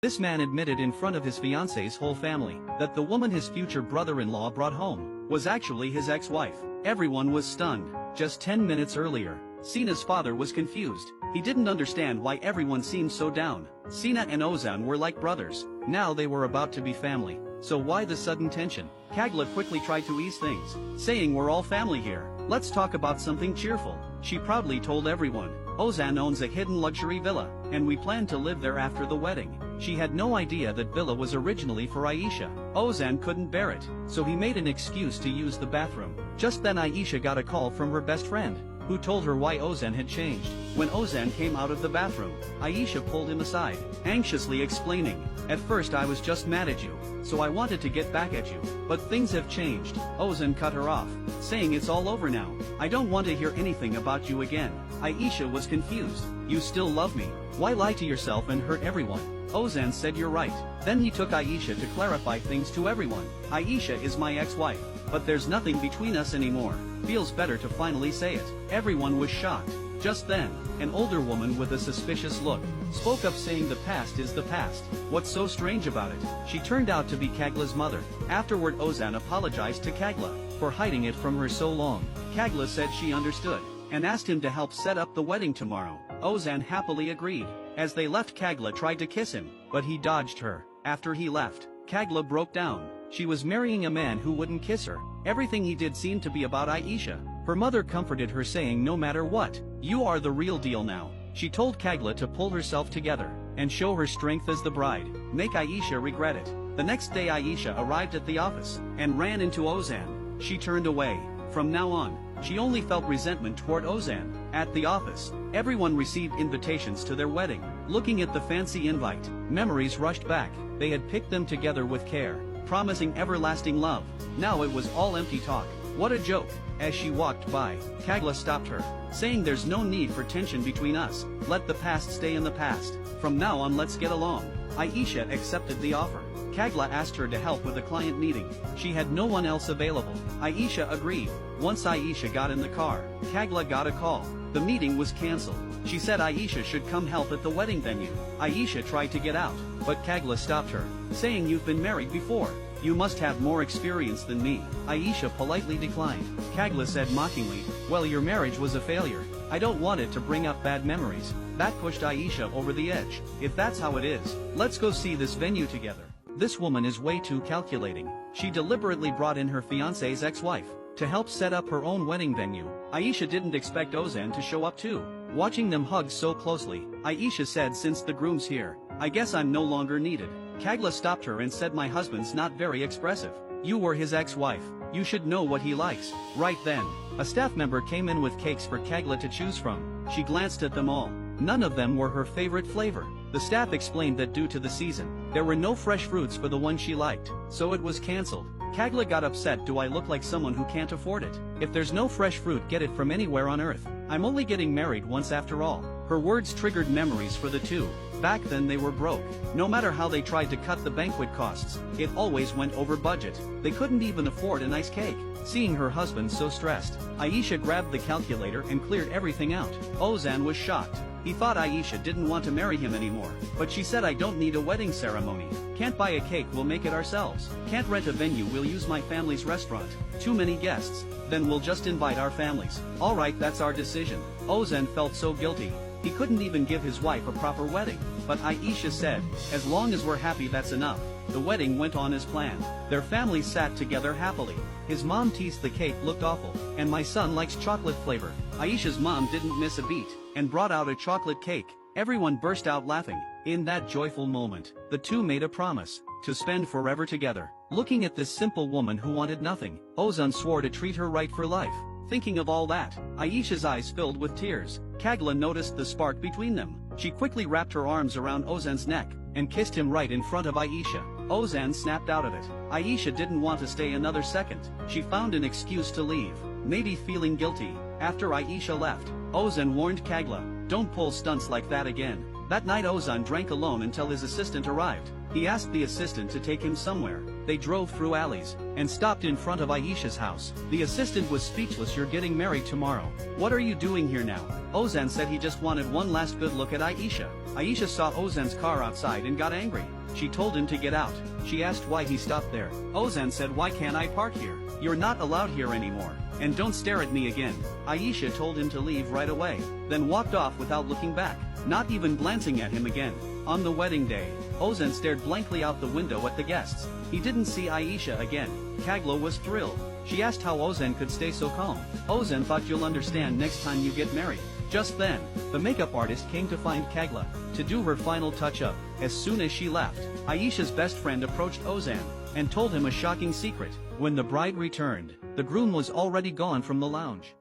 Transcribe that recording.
This man admitted in front of his fiance's whole family that the woman his future brother-in-law brought home was actually his ex-wife. Everyone was stunned. Just 10 minutes earlier, Sina's father was confused. He didn't understand why everyone seemed so down. Sina and Ozan were like brothers. Now they were about to be family. So why the sudden tension? Kagla quickly tried to ease things, saying we're all family here. Let's talk about something cheerful. She proudly told everyone, Ozan owns a hidden luxury villa, and we plan to live there after the wedding. She had no idea that villa was originally for Aisha. Ozan couldn't bear it, so he made an excuse to use the bathroom. Just then Aisha got a call from her best friend, who told her why Ozan had changed. When Ozan came out of the bathroom, Aisha pulled him aside, anxiously explaining, at first I was just mad at you, so I wanted to get back at you, but things have changed. Ozan cut her off, saying it's all over now. I don't want to hear anything about you again. Aisha was confused. You still love me? Why lie to yourself and hurt everyone? Ozan said you're right. Then he took Aisha to clarify things to everyone. Aisha is my ex-wife, but there's nothing between us anymore. Feels better to finally say it. Everyone was shocked. Just then, an older woman with a suspicious look spoke up saying the past is the past. What's so strange about it? She turned out to be Kagla's mother. Afterward Ozan apologized to Kagla for hiding it from her so long. Kagla said she understood and asked him to help set up the wedding tomorrow. Ozan happily agreed. As they left, Kagla tried to kiss him, but he dodged her. After he left, Kagla broke down. She was marrying a man who wouldn't kiss her. Everything he did seemed to be about Aisha. Her mother comforted her saying no matter what, you are the real deal now. She told Kagla to pull herself together and show her strength as the bride. Make Aisha regret it. The next day Aisha arrived at the office and ran into Ozan. She turned away. From now on, she only felt resentment toward Ozan. At the office, everyone received invitations to their wedding. Looking at the fancy invite, memories rushed back. They had picked them together with care, promising everlasting love. Now it was all empty talk. What a joke. As she walked by, Kagla stopped her, saying there's no need for tension between us. Let the past stay in the past. From now on let's get along. Aisha accepted the offer. Kagla asked her to help with a client meeting. She had no one else available. Aisha agreed. Once Aisha got in the car, Kagla got a call. The meeting was cancelled. She said Aisha should come help at the wedding venue. Aisha tried to get out, but Kagla stopped her, saying you've been married before. You must have more experience than me. Aisha politely declined. Kagla said mockingly, well, your marriage was a failure. I don't want it to bring up bad memories. That pushed Aisha over the edge. If that's how it is, let's go see this venue together. This woman is way too calculating. She deliberately brought in her fiance's ex-wife to help set up her own wedding venue. Aisha didn't expect Ozan to show up too. Watching them hug so closely, Aisha said since the groom's here, I guess I'm no longer needed. Kagla stopped her and said my husband's not very expressive. You were his ex-wife. You should know what he likes. Right then, a staff member came in with cakes for Kagla to choose from. She glanced at them all. None of them were her favorite flavor. The staff explained that due to the season, there were no fresh fruits for the one she liked, so it was cancelled. Kagla got upset. Do I look like someone who can't afford it? If there's no fresh fruit, get it from anywhere on earth. I'm only getting married once after all. Her words triggered memories for the two. Back then they were broke. No matter how they tried to cut the banquet costs, it always went over budget. They couldn't even afford a nice cake. Seeing her husband so stressed, Aisha grabbed the calculator and cleared everything out. Ozan was shocked. He thought Aisha didn't want to marry him anymore. But she said I don't need a wedding ceremony. Can't buy a cake, we'll make it ourselves. Can't rent a venue, we'll use my family's restaurant. Too many guests. Then we'll just invite our families. Alright, that's our decision. Ozan felt so guilty. He couldn't even give his wife a proper wedding. But Aisha said, as long as we're happy that's enough. The wedding went on as planned. Their families sat together happily. His mom teased the cake looked awful, and my son likes chocolate flavor. Aisha's mom didn't miss a beat, and brought out a chocolate cake. Everyone burst out laughing. In that joyful moment, the two made a promise to spend forever together. Looking at this simple woman who wanted nothing, Ozan swore to treat her right for life. Thinking of all that, Aisha's eyes filled with tears. Kagla noticed the spark between them. She quickly wrapped her arms around Ozan's neck and kissed him right in front of Aisha. Ozan snapped out of it. Aisha didn't want to stay another second. She found an excuse to leave, maybe feeling guilty. After Aisha left, Ozan warned Kagla, don't pull stunts like that again. That night Ozan drank alone until his assistant arrived. He asked the assistant to take him somewhere. They drove through alleys and stopped in front of Aisha's house. The assistant was speechless. "You're getting married tomorrow. What are you doing here now?" Ozan said he just wanted one last good look at Aisha. Aisha saw Ozan's car outside and got angry. She told him to get out. She asked why he stopped there. Ozan said, "Why can't I park here? You're not allowed here anymore. And don't stare at me again." Aisha told him to leave right away, then walked off without looking back, not even glancing at him again. On the wedding day, Ozan stared blankly out the window at the guests. He didn't see Aisha again. Kagla was thrilled. She asked how Ozan could stay so calm. Ozan thought, "You'll understand next time you get married." Just then, the makeup artist came to find Kagla to do her final touch-up. As soon as she left, Aisha's best friend approached Ozan and told him a shocking secret. When the bride returned, the groom was already gone from the lounge.